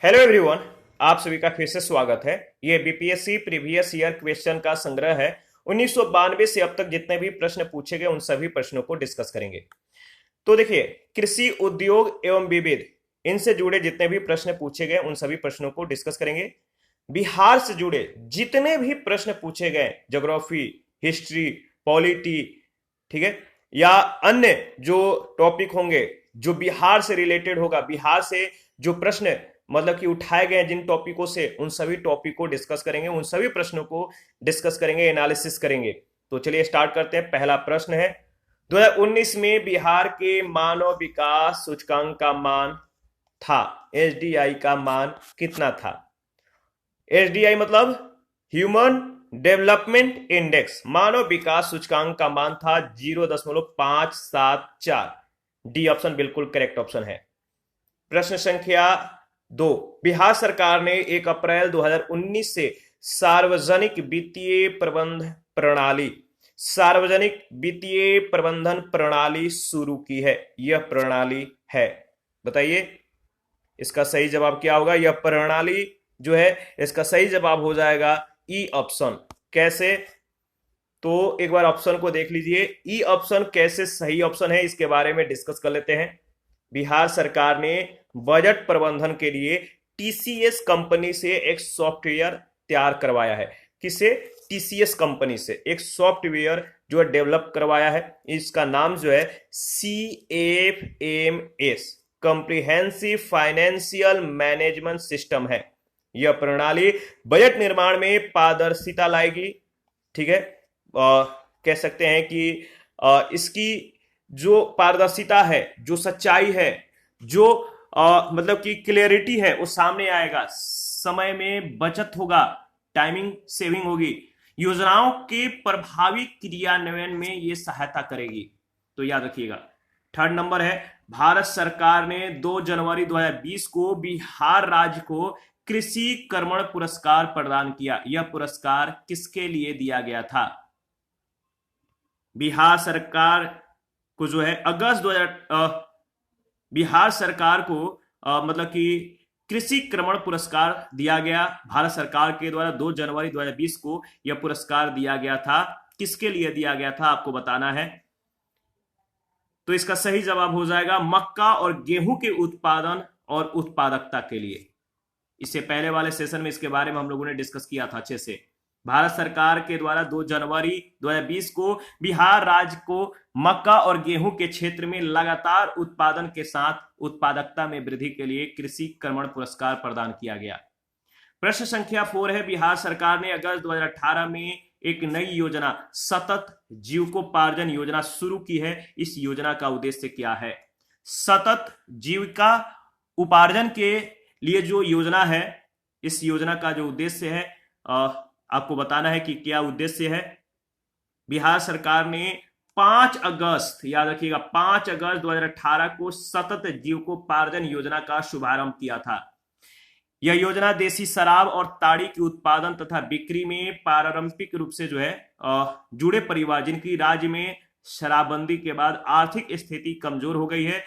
Hello everyone. आप सभी का फिर से स्वागत है। ये बीपीएससी प्रीवियस ईयर क्वेश्चन का संग्रह है। 1992 से अब तक जितने भी प्रश्न पूछे गए उन सभी प्रश्नों को डिस्कस करेंगे। तो देखिए, कृषि उद्योग एवं विविध इनसे जुड़े जितने भी प्रश्न पूछे गए उन सभी प्रश्नों को डिस्कस करेंगे। बिहार से जुड़े जितने भी प्रश्न पूछे गए, ज्योग्राफी, हिस्ट्री, पॉलिटी, ठीक है, या अन्य जो टॉपिक होंगे जो बिहार से रिलेटेड होगा, बिहार से जो प्रश्न मतलब कि उठाए गए जिन टॉपिकों से, उन सभी टॉपिक को डिस्कस करेंगे, उन सभी प्रश्नों को डिस्कस करेंगे, एनालिसिस करेंगे। तो चलिए स्टार्ट करते हैं। पहला प्रश्न है, 2019 में बिहार के मानव विकास सूचकांक का मान था, एचडीआई का मान कितना था? एचडीआई मतलब ह्यूमन डेवलपमेंट इंडेक्स, मानव विकास सूचकांक का मान था 0.574। डी ऑप्शन बिल्कुल करेक्ट ऑप्शन है। प्रश्न संख्या 2, बिहार सरकार ने 1 अप्रैल 2019 से सार्वजनिक वित्तीय प्रबंधन प्रणाली शुरू की है। यह प्रणाली है, बताइए इसका सही जवाब क्या होगा? यह प्रणाली जो है, इसका सही जवाब हो जाएगा ई ऑप्शन। कैसे? तो एक बार ऑप्शन को देख लीजिए, ई ऑप्शन कैसे सही ऑप्शन है इसके बारे में डिस्कस कर लेते हैं। बिहार सरकार ने बजट प्रबंधन के लिए टीसीएस कंपनी से एक सॉफ्टवेयर तैयार करवाया है। किसे? टीसीएस कंपनी से एक सॉफ्टवेयर जो है डेवलप करवाया है। इसका नाम जो है CFMS, comprehensive financial management system है। यह प्रणाली बजट निर्माण में पारदर्शिता लाएगी। ठीक है, कह सकते हैं कि इसकी जो पारदर्शिता है, जो सच्चाई है, जो मतलब कि क्लियरिटी है, वो सामने आएगा। समय में बचत होगा, टाइमिंग सेविंग होगी, योजनाओं के प्रभावी क्रियान्वयन में ये सहायता करेगी। तो याद रखिएगा। थर्ड नंबर है, भारत सरकार ने 2 जनवरी 2020 को बिहार राज्य को कृषि कर्मण पुरस्कार प्रदान किया। यह पुरस्कार किसके लिए दिया गया था? बिहार सरकार को जो है अगस्त 2000 बिहार सरकार को मतलब कि कृषि कर्मण पुरस्कार दिया गया। भारत सरकार के द्वारा 2 जनवरी 2020 को यह पुरस्कार दिया गया था। किसके लिए दिया गया था आपको बताना है। तो इसका सही जवाब हो जाएगा मक्का और गेहूं के उत्पादन और उत्पादकता के लिए। इससे पहले वाले सेशन में इसके बारे में हम लोगों ने डिस्कस किया था अच्छे से। भारत सरकार के द्वारा 2 जनवरी 2020 को बिहार राज्य को मक्का और गेहूं के क्षेत्र में लगातार उत्पादन के साथ उत्पादकता में वृद्धि के लिए कृषि कर्मण पुरस्कार प्रदान किया गया। प्रश्न संख्या 4 है, बिहार सरकार ने अगस्त 2018 में एक नई योजना सतत जीविकोपार्जन योजना शुरू की है। इस योजना का उद्देश्य क्या है? सतत जीविका उपार्जन के लिए जो योजना है, इस योजना का जो उद्देश्य है आपको बताना है कि क्या उद्देश्य है। बिहार सरकार ने 5 अगस्त, याद रखिएगा, 5 अगस्त 2018 को सतत जीविकोपार्जन योजना का शुभारंभ किया था। यह योजना देसी शराब और ताड़ी के उत्पादन तथा बिक्री में पारंपरिक रूप से जो है जुड़े परिवार, जिनकी राज्य में शराबबंदी के बाद आर्थिक स्थिति कमजोर हो गई है,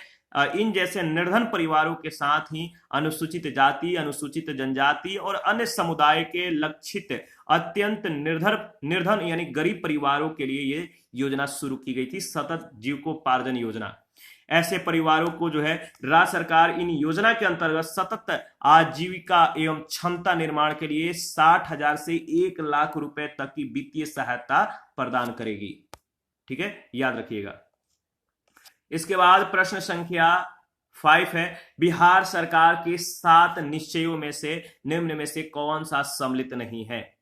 इन जैसे निर्धन परिवारों के साथ ही अनुसूचित जाति, अनुसूचित जनजाति और अन्य समुदाय के लक्षित अत्यंत निर्धन यानी गरीब परिवारों के लिए ये योजना शुरू की गई थी, सतत जीविकोपार्जन योजना। ऐसे परिवारों को जो है राज्य सरकार इन योजना के अंतर्गत सतत आजीविका एवं क्षमता निर्माण के लिए 60,000 से 1 लाख रुपए तक की वित्तीय सहायता प्रदान करेगी। ठीक है, याद रखिएगा। इसके बाद प्रश्न संख्या 5 है, बिहार सरकार के 7 निश्चयों में से निम्न में से कौन सा सम्मिलित नहीं है?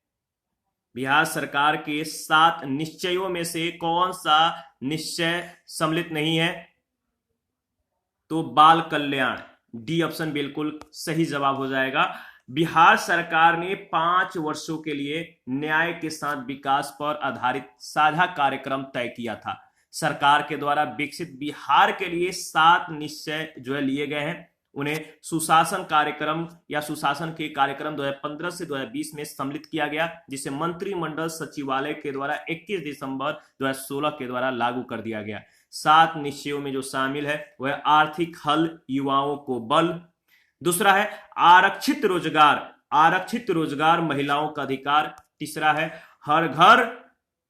बिहार सरकार के 7 निश्चयों में से कौन सा निश्चय सम्मिलित नहीं है? तो बाल कल्याण, डी ऑप्शन बिल्कुल सही जवाब हो जाएगा। बिहार सरकार ने 5 वर्षों के लिए न्याय के साथ विकास पर आधारित साझा कार्यक्रम तय किया था। सरकार के द्वारा विकसित बिहार के लिए 7 निश्चय जो है लिए गए हैं। उन्हें सुशासन कार्यक्रम या सुशासन के कार्यक्रम 2015 से 2020 में सम्मिलित किया गया, जिसे मंत्रिमंडल सचिवालय के द्वारा 21 दिसंबर 2016 के द्वारा लागू कर दिया गया। 7 निश्चयों में जो शामिल है वह आर्थिक हल, युवाओं को बल, दूसरा है आरक्षित रोजगार, आरक्षित रोजगार महिलाओं का अधिकार। तीसरा है हर घर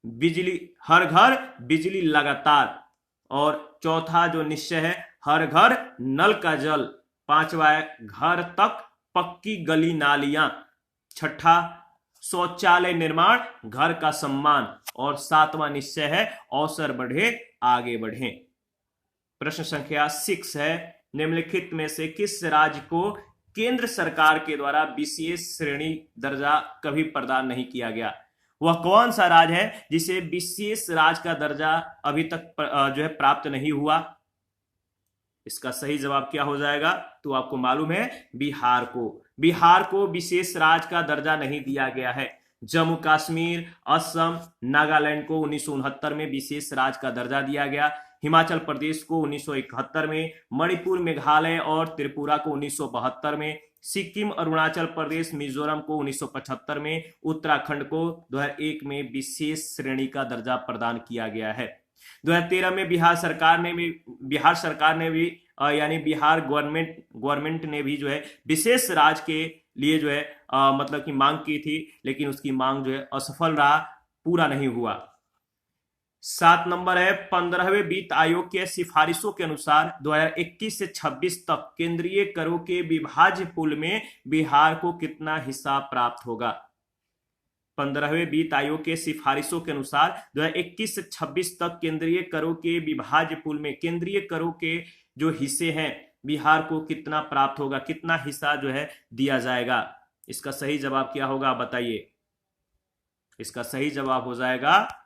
बिजली, हर घर बिजली लगातार। और चौथा जो निश्चय है हर घर नल का जल। पांचवा है घर तक पक्की गली नालियां। छठा शौचालय निर्माण, घर का सम्मान। और सातवां निश्चय है अवसर बढ़े आगे बढ़े। प्रश्न संख्या 6 है निम्नलिखित में से किस राज्य को केंद्र सरकार के द्वारा विशेष श्रेणी दर्जा कभी प्रदान नहीं किया गया? वह कौन सा राज्य है जिसे विशेष राज्य का दर्जा अभी तक जो है प्राप्त नहीं हुआ? इसका सही जवाब क्या हो जाएगा? तो आपको मालूम है बिहार को, बिहार को विशेष राज्य का दर्जा नहीं दिया गया है। जम्मू कश्मीर, असम, नागालैंड को 1969 में विशेष राज्य का दर्जा दिया गया। हिमाचल प्रदेश को 1971 में, मणिपुर, मेघालय और त्रिपुरा को 1972 में, सिक्किम, अरुणाचल प्रदेश, मिजोरम को 1975 में, उत्तराखंड को 2001 में विशेष श्रेणी का दर्जा प्रदान किया गया है। 2013 में बिहार सरकार ने भी यानी बिहार गवर्नमेंट ने भी जो है विशेष राज्य के लिए जो है मतलब की मांग की थी, लेकिन उसकी मांग जो है असफल रहा, पूरा नहीं हुआ। 7 नंबर है 15वें वित्त आयोग के सिफारिशों के अनुसार 2021 से 26 तक केंद्रीय करों के विभाज्य पूल में बिहार को कितना हिस्सा प्राप्त होगा? 15वें वित्त आयोग के सिफारिशों के अनुसार 2021 से 26 तक केंद्रीय करों के विभाज्य पूल में केंद्रीय करों के जो हिस्से हैं बिहार को कितना प्राप्त होगा, कितना हिस्सा जो है दिया जाएगा? इसका सही जवाब क्या होगा बताइए? इसका सही जवाब हो जाएगा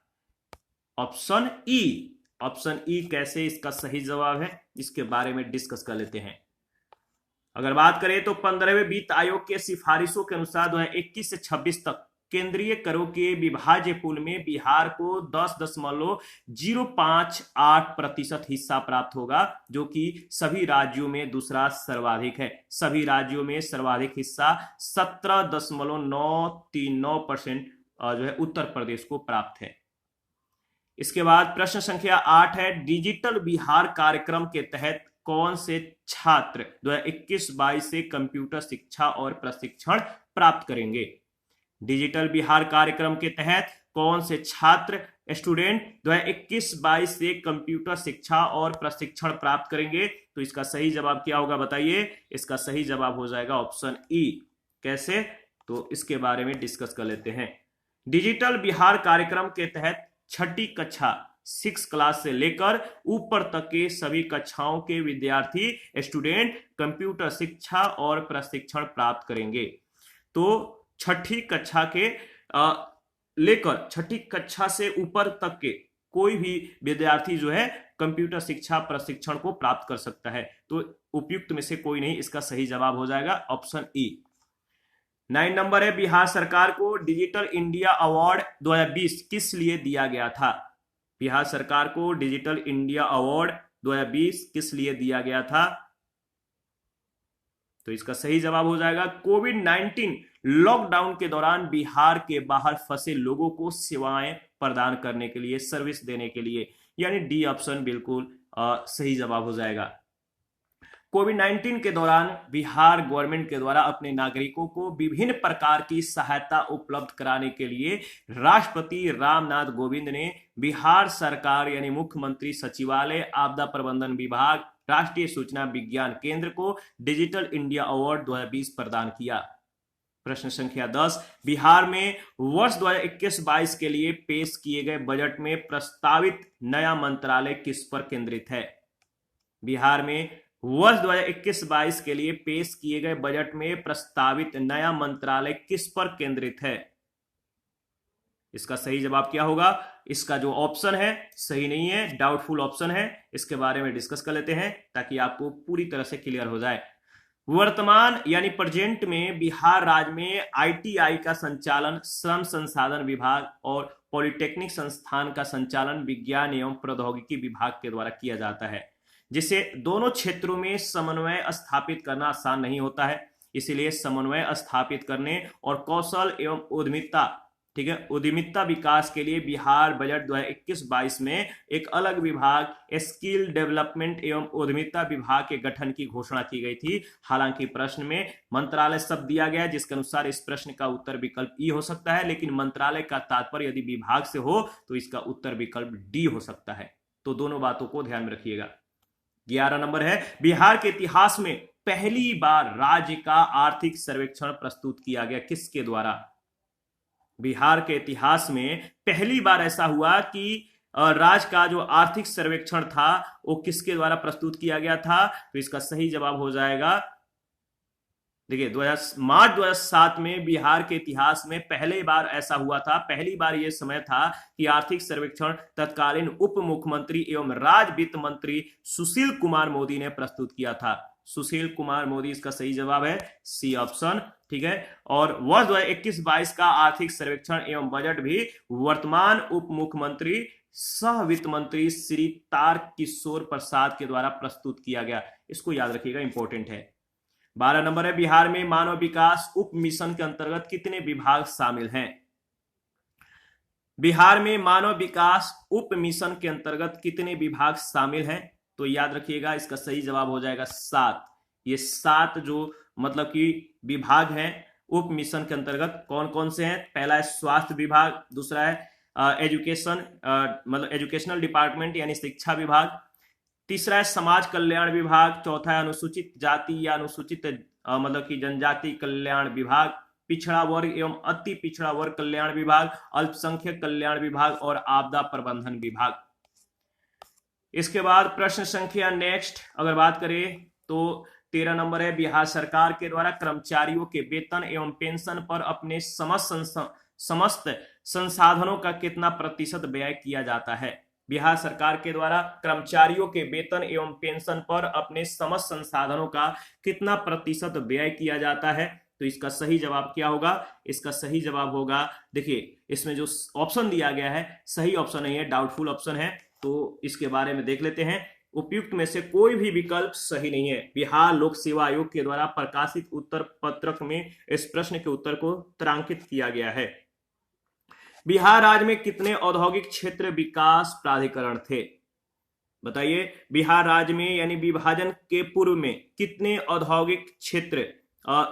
ऑप्शन ई। ऑप्शन ई कैसे इसका सही जवाब है इसके बारे में डिस्कस कर लेते हैं। अगर बात करें तो 15वें वित्त आयोग के सिफारिशों के अनुसार 2021 से 26 तक केंद्रीय करों के विभाज्य पूल में बिहार को 10.058% हिस्सा प्राप्त होगा, जो कि सभी राज्यों में दूसरा सर्वाधिक है। सभी राज्यों में सर्वाधिक हिस्सा 17.939% जो है उत्तर प्रदेश को प्राप्त है। इसके बाद प्रश्न संख्या 8 है डिजिटल बिहार कार्यक्रम के तहत कौन से छात्र 2021-22 से कंप्यूटर शिक्षा और प्रशिक्षण प्राप्त करेंगे? डिजिटल बिहार कार्यक्रम के तहत कौन से छात्र स्टूडेंट 2021-22 से कंप्यूटर शिक्षा और प्रशिक्षण प्राप्त करेंगे? तो इसका सही जवाब क्या होगा बताइए? इसका सही जवाब हो जाएगा ऑप्शन ई। कैसे? तो इसके बारे में डिस्कस कर लेते हैं। डिजिटल बिहार कार्यक्रम के तहत छठी कक्षा 6 क्लास से लेकर ऊपर तक के सभी कक्षाओं के विद्यार्थी स्टूडेंट कंप्यूटर शिक्षा और प्रशिक्षण प्राप्त करेंगे। तो छठी कक्षा के लेकर छठी कक्षा से ऊपर तक के कोई भी विद्यार्थी जो है कंप्यूटर शिक्षा प्रशिक्षण को प्राप्त कर सकता है। तो उपयुक्त में से कोई नहीं, इसका सही जवाब हो जाएगा ऑप्शन ई। 9 नंबर है बिहार सरकार को डिजिटल इंडिया अवार्ड 2020 किस लिए दिया गया था? बिहार सरकार को डिजिटल इंडिया अवार्ड 2020 किस लिए दिया गया था? तो इसका सही जवाब हो जाएगा कोविड-19 लॉकडाउन के दौरान बिहार के बाहर फंसे लोगों को सेवाएं प्रदान करने के लिए, सर्विस देने के लिए, यानी डी ऑप्शन बिल्कुल सही जवाब हो जाएगा। कोविड-19 के दौरान बिहार गवर्नमेंट के द्वारा अपने नागरिकों को विभिन्न प्रकार की सहायता उपलब्ध कराने के लिए राष्ट्रपति रामनाथ कोविंद ने बिहार सरकार यानी मुख्यमंत्री सचिवालय, आपदा प्रबंधन विभाग, राष्ट्रीय सूचना विज्ञान केंद्र को डिजिटल इंडिया अवार्ड 2020 प्रदान किया। प्रश्न संख्या 10 बिहार में वर्ष 2021-22 के लिए पेश किए गए बजट में प्रस्तावित नया मंत्रालय किस पर केंद्रित है? बिहार में वर्ष 2021-22 के लिए पेश किए गए बजट में प्रस्तावित नया मंत्रालय किस पर केंद्रित है? इसका सही जवाब क्या होगा? इसका जो ऑप्शन है सही नहीं है, डाउटफुल ऑप्शन है। इसके बारे में डिस्कस कर लेते हैं ताकि आपको पूरी तरह से क्लियर हो जाए। वर्तमान यानी प्रेजेंट में बिहार राज्य में आईटीआई का संचालन श्रम संसाधन विभाग और पॉलिटेक्निक संस्थान का संचालन विज्ञान एवं प्रौद्योगिकी विभाग के द्वारा किया जाता है, जिसे दोनों क्षेत्रों में समन्वय स्थापित करना आसान नहीं होता है। इसलिए समन्वय स्थापित करने और कौशल एवं उद्यमिता ठीक है। उद्यमिता विकास के लिए बिहार बजट 2021-22 में एक अलग विभाग स्किल डेवलपमेंट एवं उद्यमिता विभाग के गठन की घोषणा की गई थी। हालांकि प्रश्न में मंत्रालय शब्द दिया गया, जिसके अनुसार इस प्रश्न का उत्तर विकल्प ई हो सकता है, लेकिन मंत्रालय का तात्पर्य यदि विभाग से हो तो इसका उत्तर विकल्प डी हो सकता है। तो दोनों बातों को ध्यान में रखिएगा। 11 नंबर है, बिहार के इतिहास में पहली बार राज्य का आर्थिक सर्वेक्षण प्रस्तुत किया गया, किसके द्वारा? बिहार के इतिहास में पहली बार ऐसा हुआ कि राज्य का जो आर्थिक सर्वेक्षण था वो किसके द्वारा प्रस्तुत किया गया था? तो इसका सही जवाब हो जाएगा, देखिए मार्च 2007 में बिहार के इतिहास में पहली बार ऐसा हुआ था। पहली बार यह समय था कि आर्थिक सर्वेक्षण तत्कालीन उप मुख्यमंत्री एवं राज्य वित्त मंत्री सुशील कुमार मोदी ने प्रस्तुत किया था। सुशील कुमार मोदी इसका सही जवाब है, सी ऑप्शन, ठीक है। और वर्ष 2021-22 का आर्थिक सर्वेक्षण एवं बजट भी वर्तमान उप मुख्यमंत्री सह वित्त मंत्री श्री तारकिशोर प्रसाद के द्वारा प्रस्तुत किया गया। इसको याद रखिएगा, इंपॉर्टेंट है। 12 नंबर है, बिहार में मानव विकास उप मिशन के अंतर्गत कितने विभाग शामिल हैं? बिहार में मानव विकास उप मिशन के अंतर्गत कितने विभाग शामिल हैं? तो याद रखिएगा, इसका सही जवाब हो जाएगा 7। ये 7 जो मतलब कि विभाग हैं उप मिशन के अंतर्गत, कौन कौन से हैं? पहला है स्वास्थ्य विभाग, दूसरा है एजुकेशनल डिपार्टमेंट यानी शिक्षा विभाग, तीसरा है समाज कल्याण विभाग, चौथा है अनुसूचित जाति या अनुसूचित मतलब कि जनजाति कल्याण विभाग, पिछड़ा वर्ग एवं अति पिछड़ा वर्ग कल्याण विभाग, अल्पसंख्यक कल्याण विभाग और आपदा प्रबंधन विभाग। इसके बाद प्रश्न संख्या नेक्स्ट अगर बात करें तो 13 नंबर है, बिहार सरकार के द्वारा कर्मचारियों के वेतन एवं पेंशन पर अपने समस्त संसाधनों का कितना प्रतिशत व्यय किया जाता है? बिहार सरकार के द्वारा कर्मचारियों के वेतन एवं पेंशन पर अपने समस्त संसाधनों का कितना प्रतिशत व्यय किया जाता है? तो इसका सही जवाब क्या होगा? इसका सही जवाब होगा, देखिए इसमें जो ऑप्शन दिया गया है सही ऑप्शन नहीं है, डाउटफुल ऑप्शन है, तो इसके बारे में देख लेते हैं। उपयुक्त में से कोई भी विकल्प सही नहीं है। बिहार लोक सेवा आयोग के द्वारा प्रकाशित उत्तर पत्रक में इस प्रश्न के उत्तर को तारांकित किया गया है। बिहार राज्य में कितने औद्योगिक क्षेत्र विकास प्राधिकरण थे? बताइए, बिहार राज्य में यानी विभाजन के पूर्व में कितने औद्योगिक क्षेत्र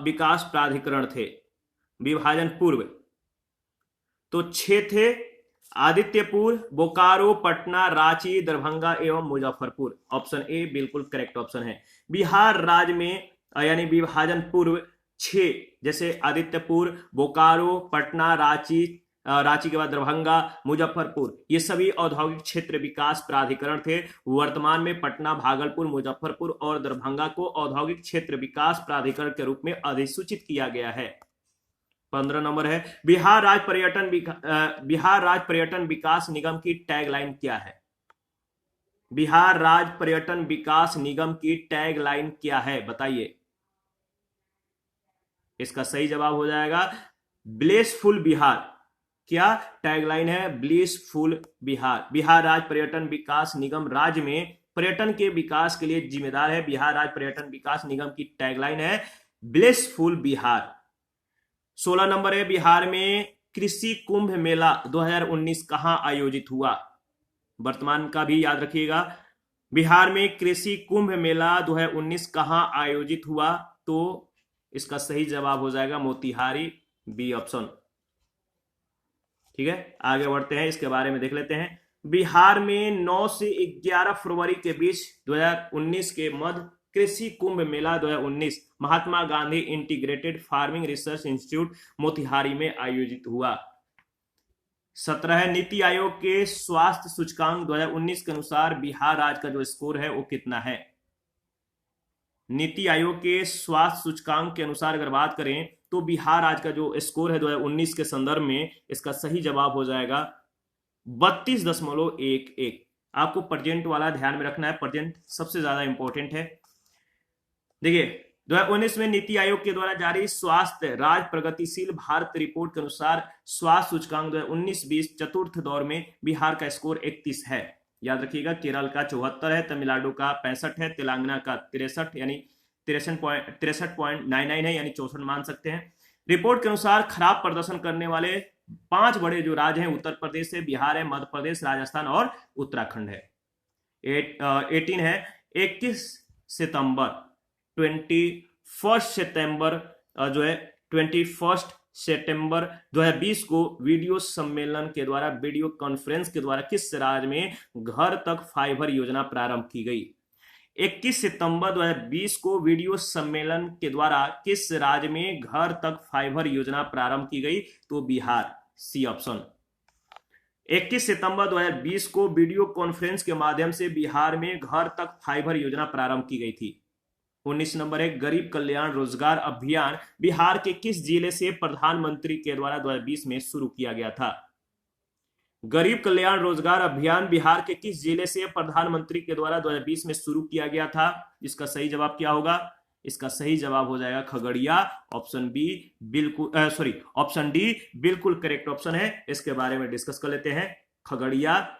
विकास प्राधिकरण थे? विभाजन पूर्व तो 6 थे, आदित्यपुर, बोकारो, पटना, रांची, दरभंगा एवं मुजफ्फरपुर। ऑप्शन ए बिल्कुल करेक्ट ऑप्शन है। बिहार राज्य में यानी विभाजन पूर्व 6 जैसे आदित्यपुर, बोकारो, पटना, रांची के बाद दरभंगा, मुजफ्फरपुर, ये सभी औद्योगिक क्षेत्र विकास प्राधिकरण थे। वर्तमान में पटना, भागलपुर, मुजफ्फरपुर और दरभंगा को औद्योगिक क्षेत्र विकास प्राधिकरण के रूप में अधिसूचित किया गया है। 15 नंबर है, बिहार राज्य पर्यटन विकास निगम की टैगलाइन क्या है? बिहार राज्य पर्यटन विकास निगम की टैगलाइन क्या है? बताइए। इसका सही जवाब हो जाएगा ब्लिसफुल बिहार। क्या टैगलाइन है? ब्लिसफुल बिहार। बिहार राज्य पर्यटन विकास निगम राज्य में पर्यटन के विकास के लिए जिम्मेदार है। बिहार राज्य पर्यटन विकास निगम की टैगलाइन है ब्लिसफुल बिहार। 16 नंबर है, बिहार में कृषि कुंभ मेला 2019 कहां आयोजित हुआ? वर्तमान का भी याद रखिएगा। बिहार में कृषि कुंभ मेला 2019 कहां आयोजित हुआ? तो इसका सही जवाब हो जाएगा मोतिहारी, बी ऑप्शन। ठीक है, आगे बढ़ते हैं, इसके बारे में देख लेते हैं। बिहार में 9 से 11 फरवरी के बीच 2019 के मध्य Krishi Kumbh Mela 2019 Mahatma Gandhi integrated farming research institute Motihari में आयोजित हुआ। 17 है, नीति आयोग के स्वास्थ्य सूचकांक 2019 के अनुसार बिहार राज्य का जो स्कोर है वो कितना है? नीति आयोग के स्वास्थ्य सूचकांक के अनुसार अगर बात करें तो बिहार राज्य का जो स्कोर है 2019 के संदर्भ में, इसका सही जवाब हो जाएगा 32.11। आपको प्रेजेंट वाला ध्यान में रखना है, प्रेजेंट सबसे ज्यादा इंपॉर्टेंट है। देखिए 2019 में नीति आयोग के द्वारा जारी स्वास्थ्य राज्य प्रगतिशील भारत रिपोर्ट के अनुसार स्वास्थ्य सूचकांक 2019-20 चतुर्थ दौर में बिहार का स्कोर 31 है। याद रखिएगा, केरल का 74 है, तमिलनाडु का 65 है, तेलंगाना का 63 यानी 63.99 है, यानी 64 मान सकते हैं। रिपोर्ट के अनुसार खराब प्रदर्शन करने वाले पांच बड़े जो राज्य हैं, उत्तर प्रदेश है, बिहार है, मध्य प्रदेश, राजस्थान और उत्तराखंड है। 18 है 21 सितंबर 21 सितंबर जो है 21 सितंबर 2020 को वीडियो सम्मेलन के द्वारा, वीडियो कॉन्फ्रेंस के द्वारा किस राज्य में घर तक फाइबर योजना प्रारंभ की गई? 21 सितंबर 2020 को वीडियो सम्मेलन के द्वारा किस राज्य में घर तक फाइबर योजना प्रारंभ की गई? तो बिहार, सी ऑप्शन। 21 सितंबर 2020 को वीडियो कॉन्फ्रेंस के माध्यम से बिहार में घर तक फाइबर योजना प्रारंभ की गई थी। 19 नंबर है गरीब कल्याण रोजगार अभियान बिहार के किस जिले से प्रधानमंत्री के द्वारा 2020 में शुरू किया गया था? गरीब कल्याण रोजगार अभियान बिहार के किस जिले से प्रधानमंत्री के द्वारा 2020 में शुरू किया गया था? इसका सही जवाब क्या होगा? इसका सही जवाब हो जाएगा खगड़िया। ऑप्शन बी बिल्कुल ऑप्शन डी बिल्कुल करेक्ट ऑप्शन है। इसके बारे में डिस्कस कर लेते हैं। खगड़िया,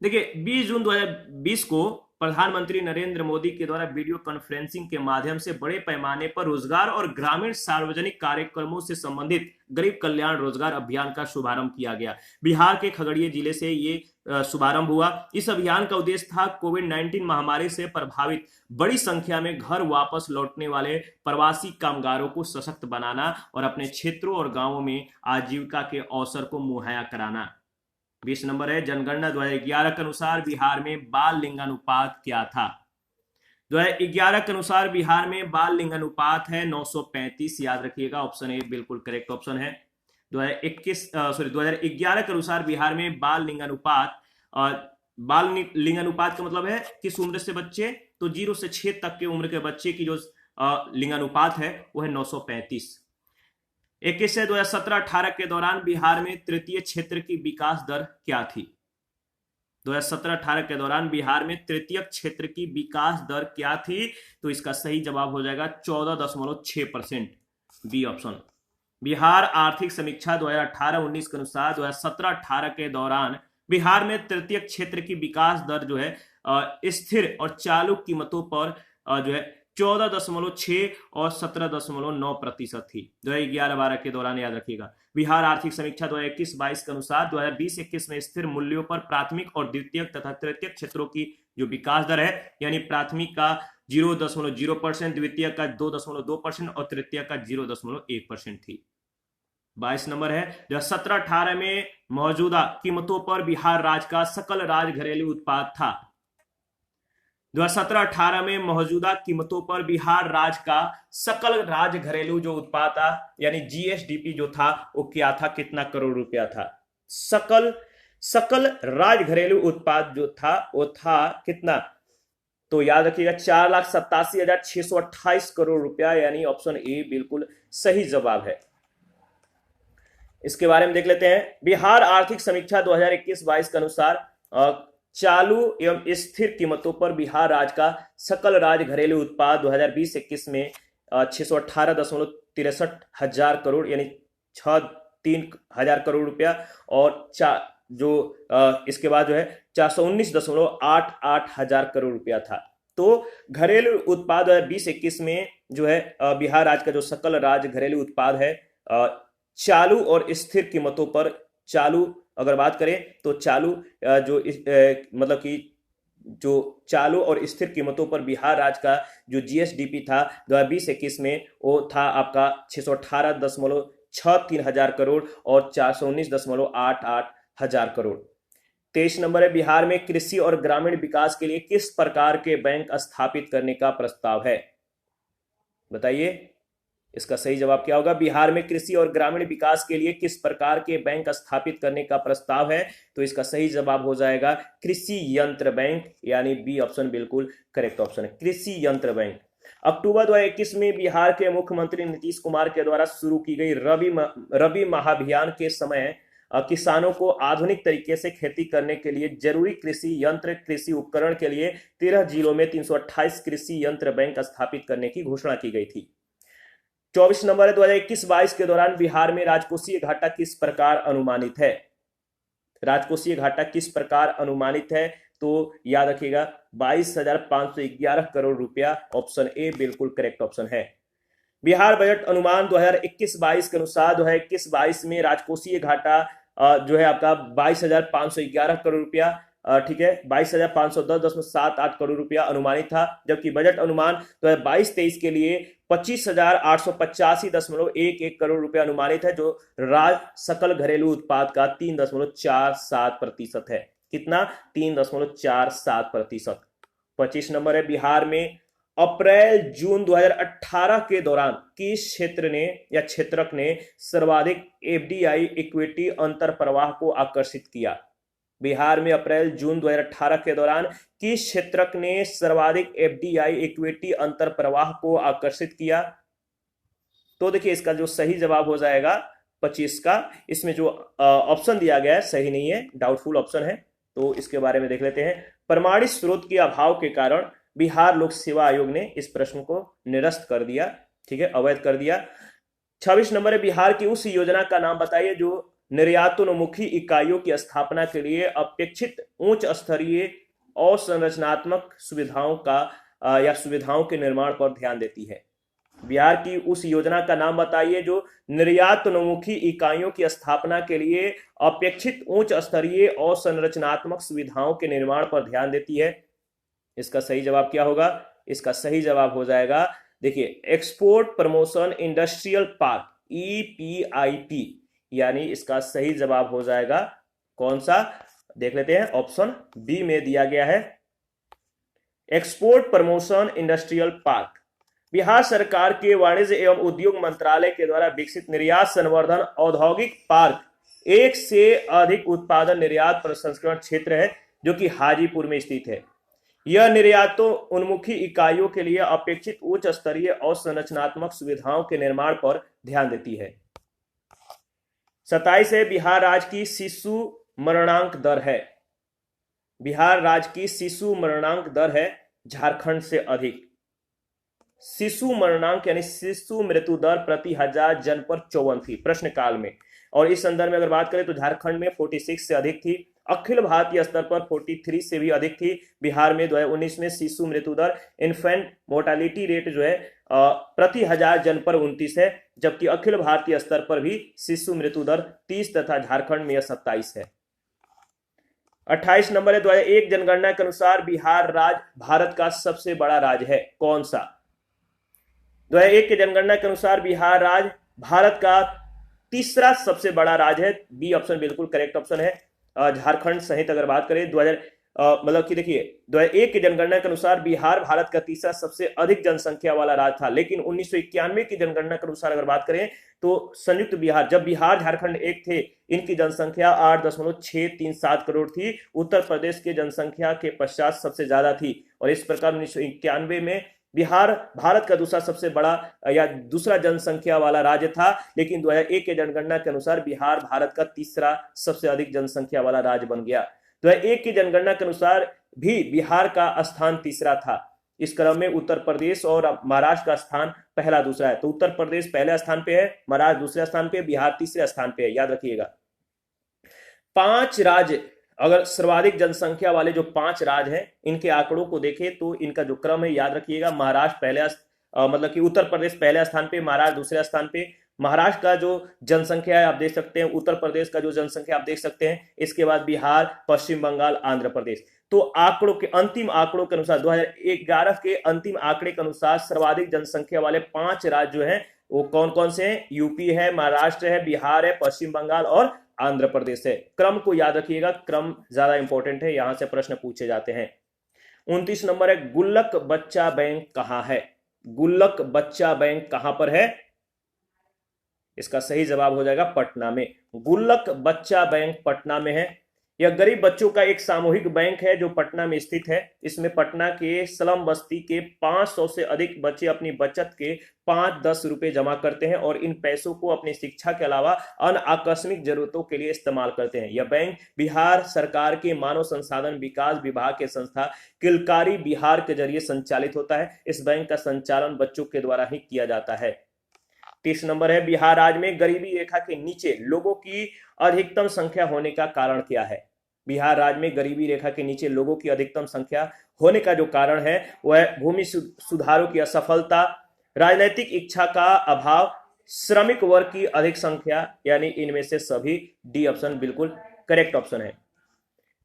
देखिए 20 जून 2020 को प्रधानमंत्री नरेंद्र मोदी के द्वारा वीडियो कॉन्फ्रेंसिंग के माध्यम से बड़े पैमाने पर रोजगार और ग्रामीण सार्वजनिक कार्यक्रमों से संबंधित गरीब कल्याण रोजगार अभियान का शुभारंभ किया गया। बिहार के खगड़िया जिले से ये शुभारंभ हुआ। इस अभियान का उद्देश्य था कोविड-19 महामारी से प्रभावित बड़ी संख्या में घर वापस लौटने वाले प्रवासी कामगारों को सशक्त बनाना और अपने क्षेत्रों और गांवों में आजीविका के अवसर को मुहैया कराना। 20 नंबर है जनगणना 2011 के अनुसार बिहार में बाल लिंगानुपात क्या था? 2011 के अनुसार बिहार में बाल लिंगानुपात है 935। याद रखिएगा, ऑप्शन ए बिल्कुल करेक्ट ऑप्शन है। 2011 के अनुसार बिहार में बाल लिंगानुपात का मतलब है किस उम्र से बच्चे? तो 0 से 6 तक के उम्र के बच्चे की जो लिंगानुपात है वो है 935। 21 से 2017-18 के दौरान बिहार में तृतीय क्षेत्र की विकास दर क्या थी? 2017-18 के दौरान बिहार में तृतीय क्षेत्र की विकास दर क्या थी? तो इसका सही जवाब हो जाएगा 14.6%, बी ऑप्शन। बिहार आर्थिक समीक्षा 2018-19 के अनुसार 2017-18 के दौरान बिहार में तृतीय क्षेत्र की विकास दर जो है स्थिर और चालू कीमतों पर जो है 14.6 और 17.9% थी 2011-12 के दौरान। याद रखिएगा, बिहार आर्थिक समीक्षा 2021-22 के अनुसार 2020-21 में स्थिर मूल्यों पर प्राथमिक और द्वितीयक तथा तृतीयक क्षेत्रों की जो विकास दर है, यानी प्राथमिक का 0.0%, द्वितीयक का 2.2% और तृतीयक का 0.1% थी। 22 नंबर है 2017-18 में मौजूदा कीमतों पर बिहार राज्य का सकल राज्य घरेलू उत्पाद था। 2017-18 में मौजूदा कीमतों पर बिहार राज्य का सकल राज्य घरेलू जो उत्पाद था, यानी जीएसडीपी जो था वो क्या था? कितना करोड़ रुपया था? सकल राज्य घरेलू उत्पाद जो था वो था कितना? तो याद रखिएगा 4,87,628 करोड़ रुपया, यानी ऑप्शन ए बिल्कुल सही जवाब है। इसके बारे में देख लेते हैं। बिहार आर्थिक समीक्षा 2021-22 के अनुसार चालू एवं स्थिर कीमतों पर बिहार राज्य का सकल राज्य घरेलू उत्पाद 2020-21 में 618.63 हजार करोड़, यानी 63,000 करोड़ रुपया, और इसके बाद जो है 419.88 हजार करोड़ रुपया था। तो घरेलू उत्पाद 2020-21 में जो है बिहार राज्य का जो सकल राज्य घरेलू उत्पाद है चालू और स्थिर कीमतों पर, चालू अगर बात करें तो चालू मतलब कि जो चालू और स्थिर कीमतों पर बिहार राज्य का जो जीएसडीपी था 2020-21 में वो था आपका 618.63 हजार करोड़ और 419.88 हजार करोड़। 23 नंबर है बिहार में कृषि और ग्रामीण विकास के लिए किस प्रकार के बैंक स्थापित करने का प्रस्ताव है? बताइए, इसका सही जवाब क्या होगा? बिहार में कृषि और ग्रामीण विकास के लिए किस प्रकार के बैंक स्थापित करने का प्रस्ताव है? तो इसका सही जवाब हो जाएगा कृषि यंत्र बैंक, यानी बी ऑप्शन बिल्कुल करेक्ट ऑप्शन है, कृषि यंत्र बैंक। अक्टूबर 2021 में बिहार के मुख्यमंत्री नीतीश कुमार के द्वारा शुरू की गई रबी महाभियान के समय किसानों को आधुनिक तरीके से खेती करने के लिए जरूरी कृषि यंत्र, कृषि उपकरण के लिए 13 जिलों में 328 कृषि यंत्र बैंक स्थापित करने की घोषणा की गई थी। 24 नंबर है 2021-22 के दौरान बिहार में राजकोषीय घाटा किस प्रकार अनुमानित है? राजकोषीय घाटा किस प्रकार अनुमानित है? तो याद रखिएगा 22,511 करोड़ रुपया, ऑप्शन ए बिल्कुल करेक्ट ऑप्शन है। बिहार बजट अनुमान 2021-22 के अनुसार 2021-22 में राजकोषीय घाटा जो है आपका 22,511 करोड़ रुपया, ठीक है, 22,510.78 करोड़ रुपया अनुमानित था, जबकि बजट अनुमान 2022-23 के लिए 25,885.11 करोड़ रुपया अनुमानित है, जो राज्य सकल घरेलू उत्पाद का 3.47% है। कितना? 3.47%। 25 नंबर है, बिहार में अप्रैल जून 2018 के दौरान किस क्षेत्र ने या क्षेत्रक ने सर्वाधिक एफडीआई इक्विटी अंतर प्रवाह को आकर्षित किया? बिहार में अप्रैल जून 2018 के दौरान किस क्षेत्रक ने सर्वाधिक एफडीआई इक्विटी अंतर प्रवाह को आकर्षित किया? तो देखिए इसका जो सही जवाब हो जाएगा 25 का, इसमें जो ऑप्शन दिया गया है सही नहीं है, डाउटफुल ऑप्शन है, तो इसके बारे में देख लेते हैं। प्रमाणित स्रोत के अभाव के कारण बिहार लोक सेवा आयोग ने इस प्रश्न को निरस्त कर दिया, ठीक है, अवैध कर दिया। 26 नंबर है, बिहार की उस योजना का नाम बताइए जो निर्यातोन्मुखी इकाइयों की स्थापना के लिए अपेक्षित उच्च स्तरीय और संरचनात्मक सुविधाओं का या सुविधाओं के निर्माण पर ध्यान देती है। बिहार की उस योजना का नाम बताइए जो निर्यातोन्मुखी इकाइयों की स्थापना के लिए अपेक्षित उच्च स्तरीय और संरचनात्मक सुविधाओं के निर्माण पर ध्यान देती है। इसका सही जवाब क्या होगा? इसका सही जवाब हो जाएगा, देखिए, export promotion industrial park, EPIP, यानी इसका सही जवाब हो जाएगा कौन सा? देख लेते हैं, ऑप्शन बी में दिया गया है, export promotion industrial park. Bihar सरकार के वाणिज्य एवं उद्योग मंत्रालय के द्वारा विकसित निर्यात संवर्धन औद्योगिक पार्क एक से अधिक उत्पादन निर्यात प्रसंस्करण क्षेत्र है, जो कि हाजीपुर में स्थित है। यह निर्यातों उन्मुखी इकाइयों के लिए अपेक्षित उच्च स्तरीय और संरचनात्मक सुविधाओं के निर्माण पर ध्यान देती है। 27 है, बिहार राज्य की शिशु मरणांक दर है। बिहार राज्य की शिशु मरणांक दर है झारखंड से अधिक। शिशु मरणांक यानी शिशु मृत्यु दर प्रति 1000 जन पर 54 थी प्रश्नकाल में, और इस संदर्भ में अगर बात करें तो झारखंड में 46 से अधिक थी। अखिल भारतीय स्तर पर 43 से भी अधिक थी। बिहार में 2019 में शिशु मृत्यु दर इन्फेंट मोर्टालिटी रेट जो है प्रति 1000 जन पर 29 है, जबकि अखिल भारतीय स्तर पर भी शिशु मृत्यु दर 30 तथा झारखंड में यह 27 है। 28 नंबर है, 2001 जनगणना के अनुसार बिहार राज्य भारत का सबसे बड़ा राज्य है, कौन सा? 2001 के जनगणना के अनुसार बिहार राज्य भारत का तीसरा सबसे बड़ा राज्य है। बी ऑप्शन बिल्कुल करेक्ट ऑप्शन है। झारखंड सहित अगर बात करें 2000 मतलब कि देखिए 2001 की जनगणना के अनुसार बिहार भारत का तीसरा सबसे अधिक जनसंख्या वाला राज्य था, लेकिन 1991 की जनगणना के अनुसार अगर बात करें तो संयुक्त बिहार, जब बिहार झारखंड एक थे, इनकी जनसंख्या 8.637 करोड़ थी। उत्तर प्रदेश की जनसंख्या के पश्चात सबसे ज्यादा थी, और इस प्रकार 1991 में बिहार भारत का दूसरा सबसे बड़ा या दूसरा जनसंख्या वाला राज्य था, लेकिन 2001 के जनगणना के अनुसार बिहार भारत का तीसरा सबसे अधिक जनसंख्या वाला राज्य बन गया। 2001 की जनगणना के अनुसार भी बिहार का स्थान तीसरा था। इस क्रम में उत्तर प्रदेश और महाराष्ट्र का स्थान पहला दूसरा है। तो उत्तर प्रदेश पहले स्थान पे है, महाराष्ट्र दूसरे स्थान पे, बिहार तीसरे स्थान पे है, याद रखिएगा। 5 राज्य, अगर सर्वाधिक जनसंख्या वाले जो 5 राज्य हैं, इनके आंकड़ों को देखें तो इनका जो क्रम है याद रखिएगा। महाराष्ट्र पहले मतलब कि उत्तर प्रदेश पहले स्थान पे, महाराष्ट्र दूसरे स्थान पे। महाराष्ट्र का जो जनसंख्या है आप देख सकते हैं, उत्तर प्रदेश का जो जनसंख्या आप देख सकते हैं, इसके बाद बिहार, पश्चिम बंगाल, आंध्र प्रदेश। तो आंकड़ों के अंतिम आंकड़ों के अनुसार 2011 के अंतिम आंकड़े के अनुसार सर्वाधिक जनसंख्या वाले 5 राज्य जो हैं वो कौन कौन से हैं? यूपी है, महाराष्ट्र है, बिहार है, पश्चिम बंगाल और आंध्र प्रदेश है। क्रम को याद रखिएगा, क्रम ज्यादा इंपॉर्टेंट है, यहां से प्रश्न पूछे जाते हैं। 29 नंबर है, गुल्लक बच्चा बैंक कहां है? गुल्लक बच्चा बैंक कहां पर है? इसका सही जवाब हो जाएगा पटना में। गुल्लक बच्चा बैंक पटना में है। यह गरीब बच्चों का एक सामूहिक बैंक है जो पटना में स्थित है। इसमें पटना के स्लम बस्ती के 500 से अधिक बच्चे अपनी बचत के 5-10 रुपए जमा करते हैं और इन पैसों को अपनी शिक्षा के अलावा अन्य आकस्मिक जरूरतों के लिए इस्तेमाल करते हैं। यह बैंक बिहार सरकार के मानव संसाधन विकास विभाग के संस्था किलकारी बिहार के जरिए संचालित होता है। इस बैंक का संचालन बच्चों के द्वारा ही किया जाता है। 30 नंबर है, बिहार राज्य में गरीबी रेखा के नीचे लोगों की अधिकतम संख्या होने का कारण क्या है? बिहार राज्य में गरीबी रेखा के नीचे लोगों की अधिकतम संख्या होने का जो कारण है वह भूमि सुधारों की असफलता, राजनीतिक इच्छा का अभाव, श्रमिक वर्ग की अधिक संख्या, यानी इनमें से सभी डी ऑप्शन बिल्कुल करेक्ट ऑप्शन है।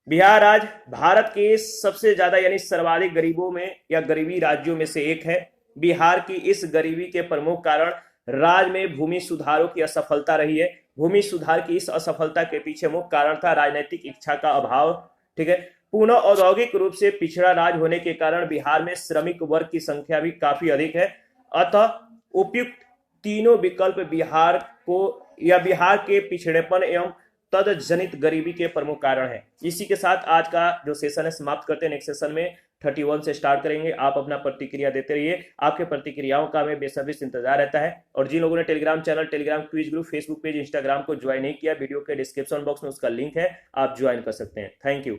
बिहार राज्य भारत के सबसे ज्यादा यानी सर्वाधिक गरीबों में या गरीबी राज्यों में से एक है। बिहार की इस गरीबी के प्रमुख कारण राज्य में भूमि सुधारों की असफलता रही है। भूमि सुधार की इस असफलता के पीछे मुख्य कारण था राजनीतिक इच्छा का अभाव। ठीक है, पुनः औद्योगिक रूप से पिछड़ा राज्य होने के कारण बिहार में श्रमिक वर्ग की संख्या भी काफी अधिक है। अतः उपयुक्त तीनों विकल्प बिहार को या बिहार के पिछड़ेपन एवं तद जनित गरीबी के प्रमुख कारण है। इसी के साथ आज का जो सेशन है समाप्त करते हैं। नेक्स्ट सेशन में 31 से स्टार्ट करेंगे। आप अपना प्रतिक्रिया देते रहिए, आपके प्रतिक्रियाओं का हमें बेसब्री से इंतजार रहता है। और जिन लोगों ने Telegram channel, Telegram quiz group, Facebook page, Instagram को ज्वाइन नहीं किया, वीडियो के डिस्क्रिप्शन बॉक्स में उसका लिंक है, आप ज्वाइन कर सकते हैं। Thank you.